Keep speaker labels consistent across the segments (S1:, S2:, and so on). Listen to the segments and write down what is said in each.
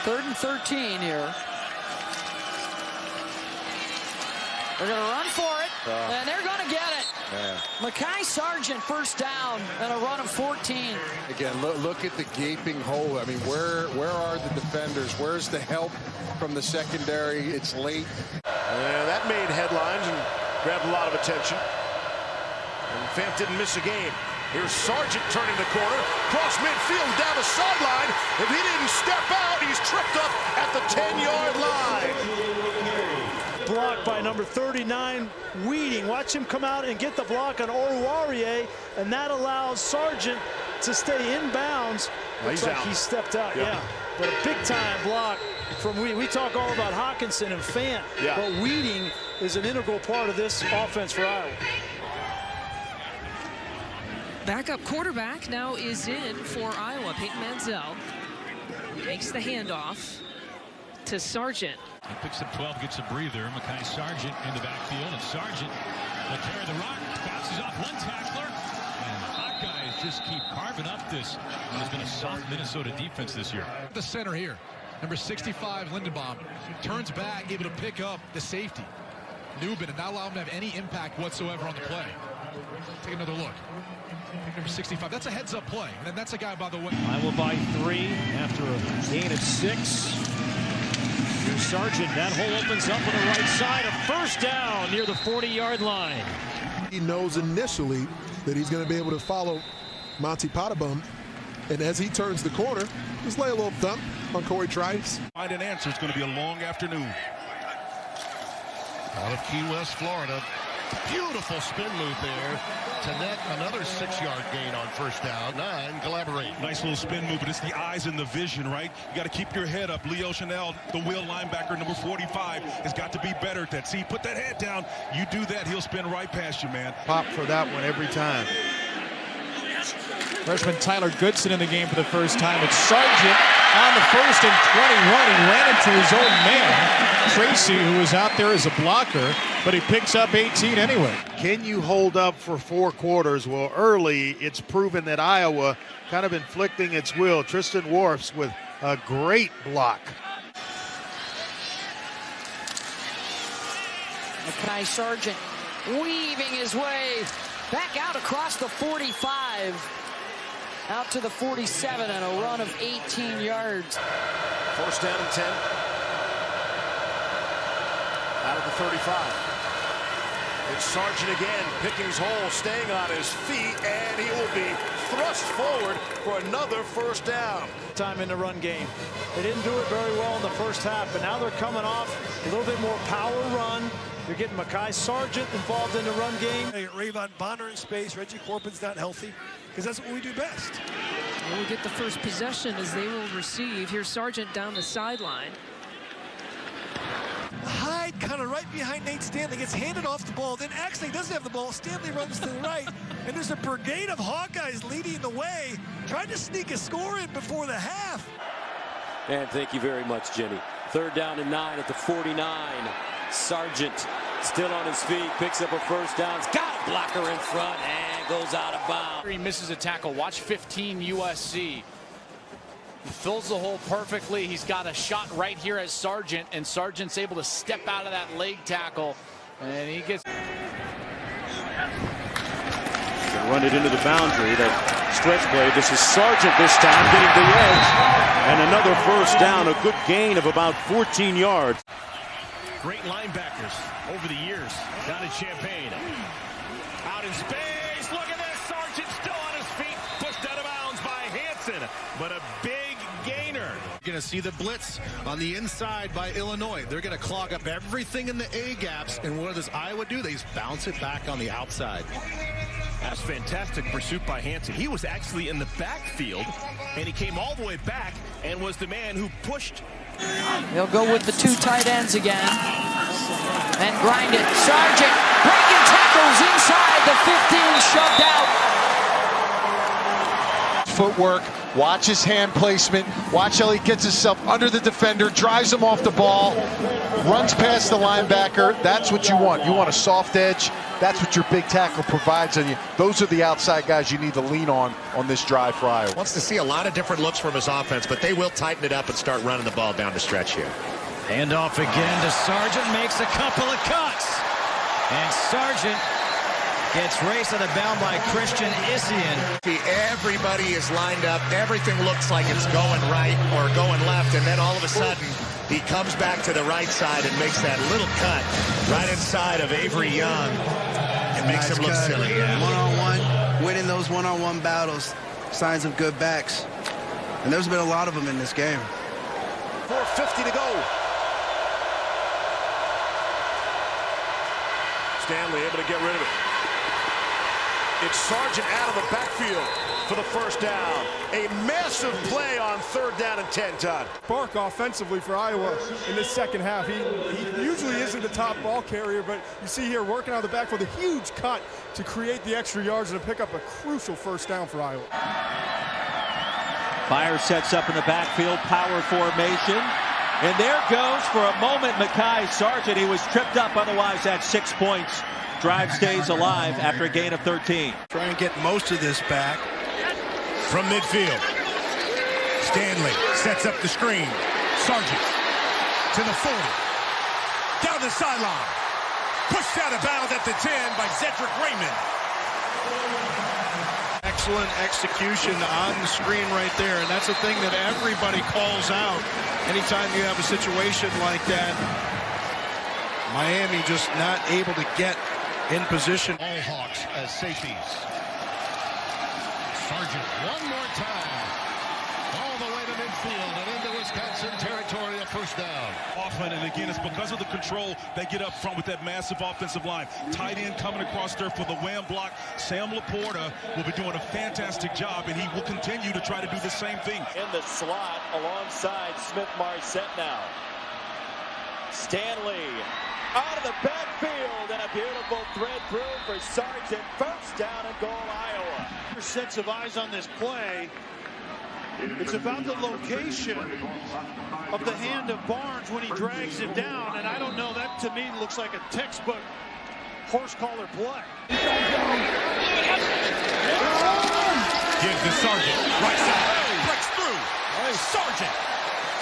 S1: 3rd and 13 here. They're going to run for it, and they're going to get it. Yeah. Mekhi Sargent, first down, and a run of 14.
S2: Again, look at the gaping hole. I mean, where are the defenders? Where's the help from the secondary? It's late.
S3: That made headlines and grabbed a lot of attention. And Fant didn't miss a game. Here's Sargent turning the corner, cross midfield, down the sideline. If he didn't step out, he's tripped up at the 10-yard line.
S4: Blocked by number 39, Weeding. Watch him come out and get the block on Oruwariye, and that allows Sargent to stay in bounds. Looks like he stepped out, yeah. But a big-time block from Weeding. We talk all about Hawkinson and Fant, but Weeding is an integral part of this offense for Iowa.
S5: Backup quarterback now is in for Iowa. Peyton Manziel makes the handoff to Sargent.
S6: He picks up 12, gets a breather. Mekhi Sargent in the backfield, and Sargent will carry the rock, bounces off one tackler, and Hawkeyes just keep carving up this. It's been a soft Minnesota defense this year.
S7: The center here, number 65, Lindenbaum, turns back, able to pick up the safety, Newbin, and not allow him to have any impact whatsoever on the play. Take another look. Number 65, that's a heads-up play, and that's a guy, by the way.
S4: Iowa by 3 after a gain of 6. Here's Sargent, that hole opens up on the right side, a first down near the 40-yard line.
S8: He knows initially that he's going to be able to follow Monty Potterbum, and as he turns the corner, just lay a little thump on Corey Trice.
S9: Find an answer. It's going to be a long afternoon. Out of Key West, Florida. Beautiful spin move there to net another 6-yard gain on first down. 9, collaborate.
S6: Nice little spin move, but it's the eyes and the vision, right? You got to keep your head up. Leo Chanel, the wheel linebacker, number 45, has got to be better at that. See, put that head down. You do that, he'll spin right past you, man.
S3: Pop for that one every time.
S10: Freshman Tyler Goodson in the game for the first time. It's Sargent on the 1st and 21. He ran into his own man, Tracy, who was out there as a blocker, but he picks up 18 anyway.
S3: Can you hold up for 4 quarters? Well, early, it's proven that Iowa kind of inflicting its will. Tristan Wirfs with a great block.
S1: Mekhi Sargent weaving his way back out across the 45, out to the 47, and a run of 18 yards.
S3: First down and 10. Out of the 35. It's Sargent again, picking his hole, staying on his feet, and he will be thrust forward for another first down.
S4: Time in the run game. They didn't do it very well in the first half, but now they're coming off a little bit more power run. You're getting Mekhi Sargent involved in the run game.
S11: Rayvon Bonner in space. Reggie Corbin's not healthy, because that's what we do best.
S5: We'll get the first possession as they will receive. Here's Sargent down the sideline.
S11: Hyde kind of right behind Nate Stanley, gets handed off the ball, then actually doesn't have the ball. Stanley runs to the right, and there's a brigade of Hawkeyes leading the way, trying to sneak a score in before the half.
S12: And thank you very much, Jenny. 3rd down and 9 at the 49. Sargent still on his feet, picks up a first down. He's got a blocker in front and goes out of bounds.
S13: He misses a tackle. Watch 15 USC. He fills the hole perfectly. He's got a shot right here at Sargent, and Sargent's able to step out of that leg tackle, and he gets.
S4: Run it into the boundary. That stretch play. This is Sargent this time getting the edge, and another first down. A good gain of about 14 yards.
S6: Great linebackers over the years down in Champaign. Out in space. Look at this. Sargent still on his feet. Pushed out of bounds by Hansen. But a big gainer.
S9: You're going to see the blitz on the inside by Illinois. They're going to clog up everything in the A gaps. And what does Iowa do? They just bounce it back on the outside.
S6: That's fantastic pursuit by Hansen. He was actually in the backfield, and he came all the way back and was the man who pushed.
S1: They'll go with the 2 tight ends again and grind it. Sargent breaking tackles inside the 15, shoved out.
S10: Footwork
S2: Watch his hand placement. Watch how he gets himself under the defender, drives him off the ball, runs past the linebacker. That's what you want. You want a soft edge. That's what your big tackle provides on you. Those are the outside guys you need to lean on this drive for Iowa.
S9: Wants to see a lot of different looks from his offense, but they will tighten it up and start running the ball down the stretch here.
S14: Hand off again to Sargent, makes a couple of cuts. And Sargent gets raced out of bound by Christian Isian.
S9: Everybody is lined up. Everything looks like it's going right or going left, and then all of a sudden he comes back to the right side and makes that little cut right inside of Avery Young. It makes him look silly. Yeah.
S15: One-on-one, winning those one-on-one battles, signs of good backs. And there's been a lot of them in this game.
S3: 4:50 to go. Stanley able to get rid of it. It's Sargent out of the backfield for the first down. A massive play on 3rd down and 10, Todd.
S16: Spark offensively for Iowa in this second half. He usually isn't the top ball carrier, but you see here working out of the backfield, a huge cut to create the extra yards and to pick up a crucial first down for Iowa.
S17: Fire sets up in the backfield, power formation. And there goes for a moment Mekhi Sargent. He was tripped up, otherwise that's 6 points. Drive stays alive after a gain of 13.
S9: Try and get most of this back from midfield. Stanley sets up the screen. Sargent to the 40. Down the sideline. Pushed out of bounds at the 10 by Cedric Raymond.
S10: Excellent execution on the screen right there, and that's a thing that everybody calls out anytime you have a situation like that. Miami just not able to get in position.
S6: All Hawks as safeties. Sargent one more time. All the way to midfield and into Wisconsin territory, a first down.
S18: Often, and again, it's because of the control they get up front with that massive offensive line. Tight end coming across there for the wham block. Sam Laporta will be doing a fantastic job, and he will continue to try to do the same thing.
S12: In the slot alongside Smith-Marset now. Stanley out of the backfield, and a beautiful thread through for Sargent. First down and goal, Iowa.
S19: Sets of eyes on this play. It's about the location of the hand of Barnes when he drags him down, and I don't know, that to me looks like a textbook horse collar play.
S9: Gives to Sargent. Right side. Breaks through. Sargent.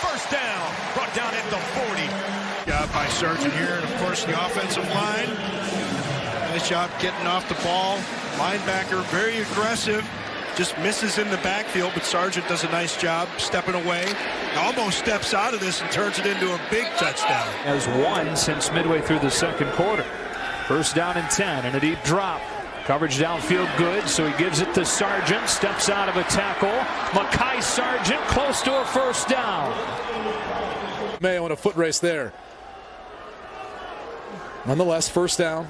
S9: First down. Brought down at the 40.
S10: Job by Sargent here, and of course the offensive line. Nice job getting off the ball. Linebacker very aggressive. Just misses in the backfield, but Sargent does a nice job stepping away. Almost steps out of this and turns it into a big touchdown.
S20: Has won since midway through the second quarter. First down and 10 and a deep drop. Coverage downfield good, so he gives it to Sargent. Steps out of a tackle. Mekhi Sargent close to a first down.
S21: Mayo in a foot race there. Nonetheless, first down.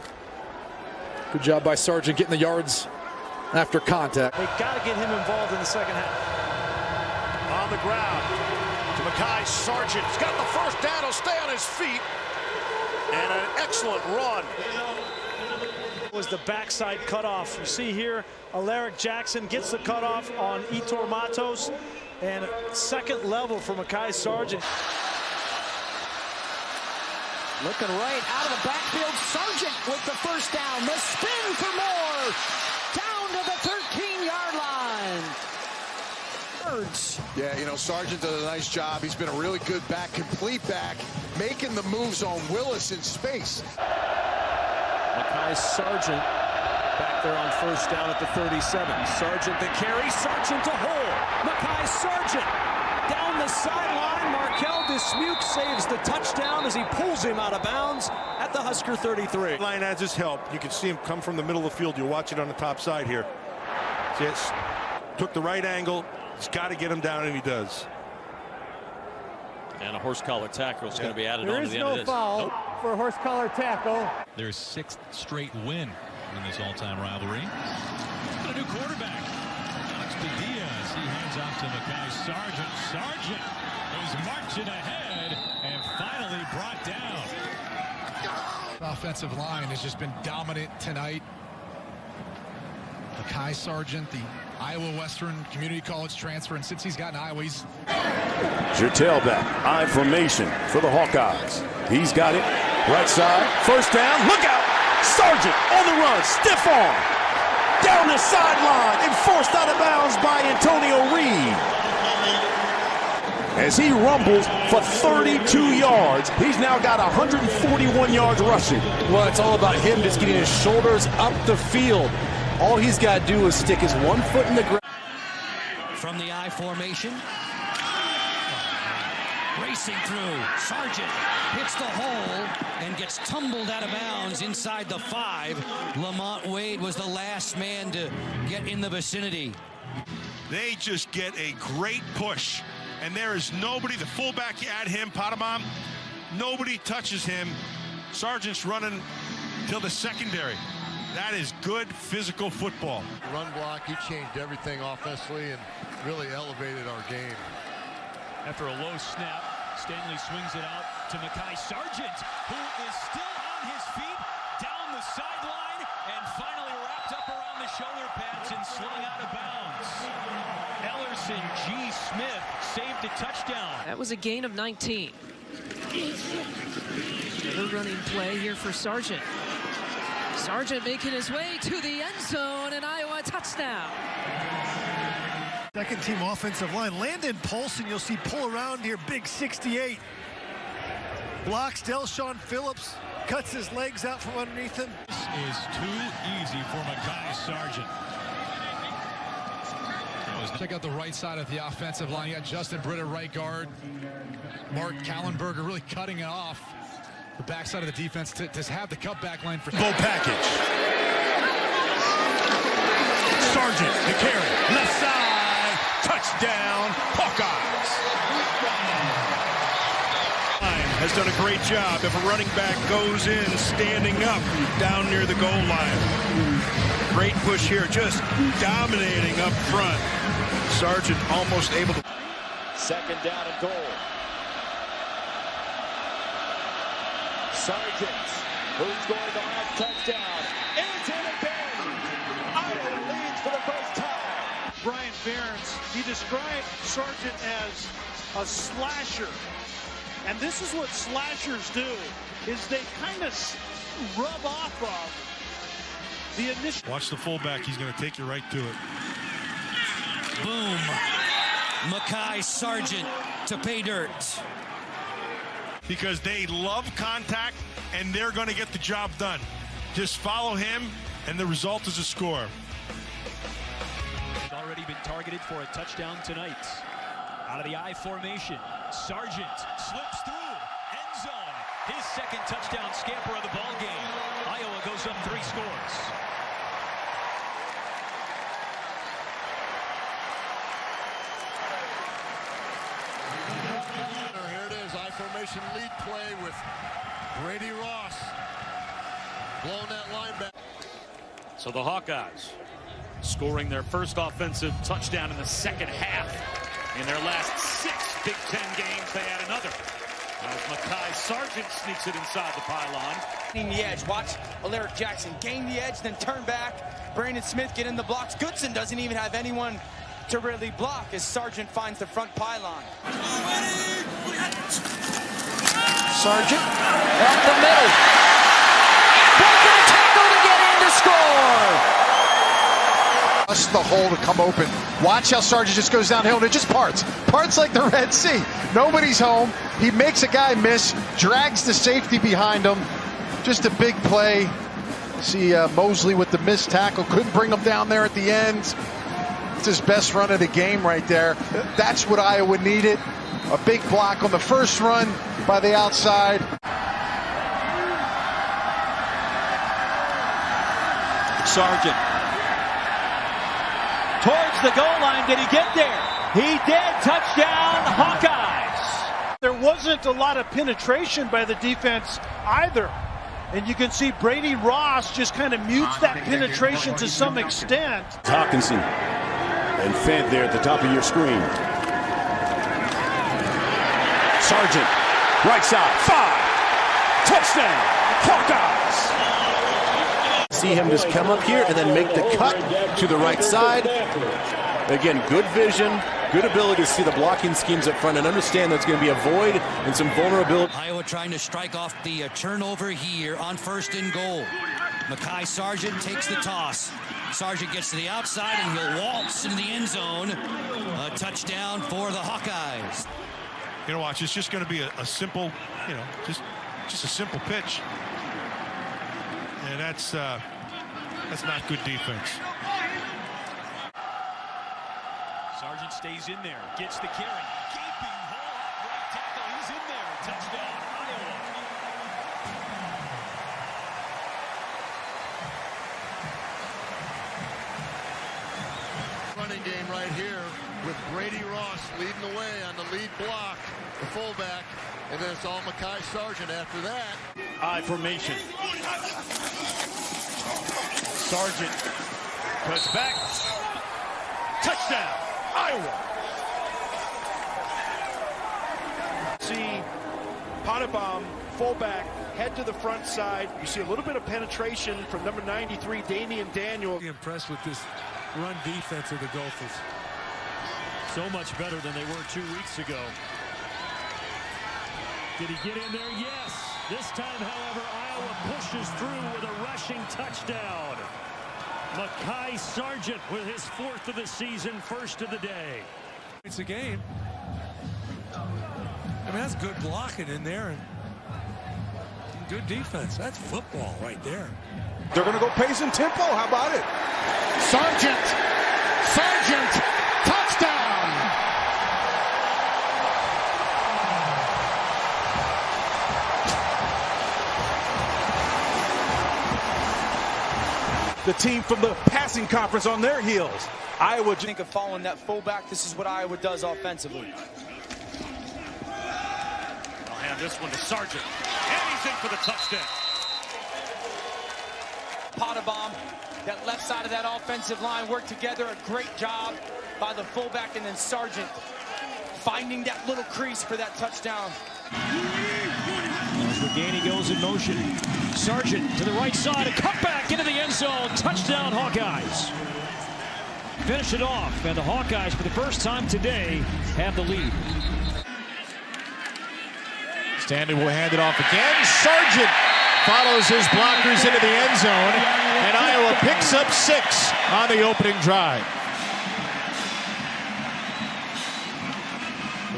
S21: Good job by Sargent getting the yards after contact.
S4: They got to get him involved in the second half.
S3: On the ground to Mekhi Sargent. He's got the first down. He'll stay on his feet. And an excellent run.
S4: Was the backside cutoff. You see here, Alaric Jackson gets the cutoff on Etor Matos. And second level for Mekhi Sargent.
S1: Looking right out of the backfield. Sargent with the first down. The spin for more. Down to the 13-yard line.
S2: Yeah, you know, Sargent does a nice job. He's been a really good back, complete back, making the moves on Willis in space.
S22: Mekhi Sargent back there on first down at the 37. Sargent the carry. Sargent to hole. Mekhi Sargent down the sideline. Markel Dismuke saves the touchdown as he pulls him out of bounds at the Husker 33.
S3: Line has his help. You can see him come from the middle of the field. You'll watch it on the top side here. Just took the right angle. He's got to get him down, and he does.
S12: And a horse collar tackle is going to be added on to the end of
S23: There
S12: this.
S23: is no foul for a horse collar tackle.
S6: Their 6th straight win in this all-time rivalry. A new quarterback. Alex Diaz. He hands off to Mekhi Sargent. Sargent is marching ahead and finally brought down.
S7: The offensive line has just been dominant tonight. Mekhi Sargent, the Iowa Western Community College transfer, and since he's gotten Iowa, he's...
S3: It's your tailback, I formation for the Hawkeyes. He's got it, right side, first down, look out! Sargent on the run, stiff arm, down the sideline, and forced out of bounds by Antonio Reed. As he rumbles for 32 yards, he's now got 141 yards rushing.
S5: Well, it's all about him just getting his shoulders up the field. All he's got to do is stick his one foot in the ground.
S14: From the I formation. Racing through. Sargent hits the hole and gets tumbled out of bounds inside the 5. Lamont Wade was the last man to get in the vicinity.
S9: They just get a great push. And there is nobody, the fullback at him, Potabom, nobody touches him. Sargent's running till the secondary. That is good physical football.
S2: Run block, he changed everything offensively and really elevated our game.
S6: After a low snap, Stanley swings it out to Mekhi Sargent, who is still on his feet, down the sideline, and finally wrapped up around the shoulder pads and slung out of bounds. Ellerson G. Smith saved a touchdown.
S8: That was a gain of 19. Another running play here for Sargent. Sargent making his way to the end zone, and Iowa touchdown.
S10: Second team offensive line. Landon Paulson, you'll see pull around here, big 68. Blocks Delshon Phillips, cuts his legs out from underneath him.
S6: This is too easy for Mekhi Sargent.
S7: Check out the right side of the offensive line. You got Justin Britt at right guard. Mark Kallenberger really cutting it off. The backside of the defense to have the cutback line for...
S9: Full package. Sargent, the carry, left side, touchdown, Hawkeyes. Has done a great job. If a running back goes in, standing up down near the goal line. Great push here, just dominating up front. Sargent almost able to...
S12: Second down and goal. Sargent, who's going to have touchdown, is in again. Iowa leads for the first time.
S19: Brian Ferentz, he described Sargent as a slasher. And this is what slashers do, is they kind of rub off of the initial...
S9: Watch the fullback, he's going to take you right to it.
S14: Boom. Mekhi Sargent to pay dirt.
S9: Because they love contact, and they're going to get the job done. Just follow him, and the result is a score.
S6: He's already been targeted for a touchdown tonight. Out of the I formation, Sargent slips through, end zone. His second touchdown scamper of the ball game. Iowa goes up 3 scores.
S2: Here it is, I formation lead play with Brady Ross blowing that linebacker.
S11: So the Hawkeyes scoring their first offensive touchdown in the second half. In their last 6 Big Ten games, they had another. As Mekhi Sargent sneaks it inside the pylon.
S24: Gain the edge. Watch Alaric Jackson gain the edge, then turn back. Brandon Smith get in the blocks. Goodson doesn't even have anyone to really block as Sargent finds the front pylon.
S1: Sargent up the middle. Breaking a tackle to get in to score.
S2: Just the hole to come open. Watch how Sargent just goes downhill and it just parts. Parts like the Red Sea. Nobody's home. He makes a guy miss, drags the safety behind him. Just a big play. See Mosley with the missed tackle. Couldn't bring him down there at the end. It's his best run of the game right there. That's what Iowa needed. A big block on the first run by the outside.
S17: Sargent. Towards the goal line. Did he get there? He did. Touchdown, Hawkeyes.
S4: There wasn't a lot of penetration by the defense either. And you can see Brady Ross just kind of mutes that penetration to some extent.
S3: Hawkinson and Fed there at the top of your screen. Sargent, right side, 5, touchdown, Hawkeyes.
S5: See him just come up here and then make the cut to the right side. Again, good vision, good ability to see the blocking schemes up front and understand there's going to be a void and some vulnerability.
S14: Iowa trying to strike off the turnover here on 1st and goal. Mekhi Sargent takes the toss. Sargent gets to the outside and he'll waltz into the end zone. A touchdown for the Hawkeyes.
S9: You know, watch, it's just going to be a simple, you know, just a simple pitch. And that's not good defense.
S6: Sargent stays in there, gets the carry. Gaping hole up right tackle. He's in there. Touchdown, Iowa.
S3: Running game right here with Brady Ross leading the way on the lead block, the fullback, and then it's all Mekhi Sargent after that.
S19: I formation. Sargent cuts back. Touchdown, Iowa. See Pottebaum, fullback, head to the front side. You see a little bit of penetration from number 93, Damian Daniel.
S22: Impressed with this run defense of the Gophers. So much better than they were 2 weeks ago. Did he get in there? Yes. This time, however, Iowa pushes through with a rushing touchdown. Mekhi Sargent with his 4th of the season, 1st of the day. It's a game. I mean, that's good blocking in there and good defense. That's football right there.
S10: They're going to go pace and tempo. How about it?
S3: Sargent, touchdown.
S10: The team from the passing conference on their heels. Iowa.
S24: Think of following that fullback. This is what Iowa does offensively.
S11: I'll hand this one to Sargent. Anything for the touchdown.
S24: Pottebaum, that left side of that offensive line worked together. A great job by the fullback, and then Sargent finding that little crease for that touchdown.
S22: As Reganey goes in motion. Sargent to the right side, a cutback into the end zone. Touchdown, Hawkeyes. Finish it off, and the Hawkeyes, for the first time today, have the lead.
S13: Stanley will hand it off again. Sargent follows his blockers into the end zone, and Iowa picks up 6 on the opening drive.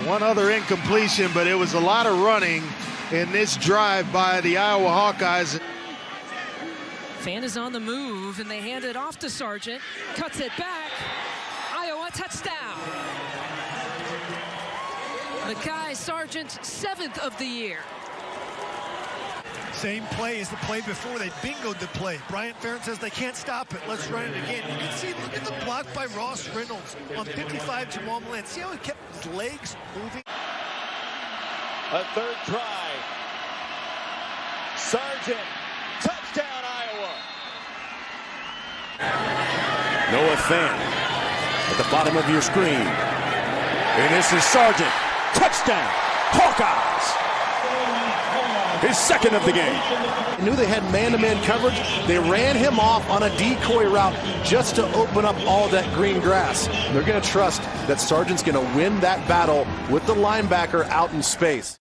S15: One other incompletion, but it was a lot of running in this drive by the Iowa Hawkeyes.
S8: Fan is on the move, and they hand it off to Sargent. Cuts it back. Iowa touchdown. Mekhi Sargent, 7th of the year.
S16: Same play as the play before. They bingoed the play. Bryant Ferentz says they can't stop it. Let's run it again. You can see, look at the block by Ross Reynolds on 55, Jamal Milan. See how he kept his legs moving?
S24: A 3rd try. Sargent, touchdown, Iowa.
S9: Noah Fan at the bottom of your screen. And this is Sargent. Touchdown, Hawkeyes. His 2nd of the game.
S5: I knew they had man-to-man coverage. They ran him off on a decoy route just to open up all that green grass. They're going to trust that Sargent's going to win that battle with the linebacker out in space.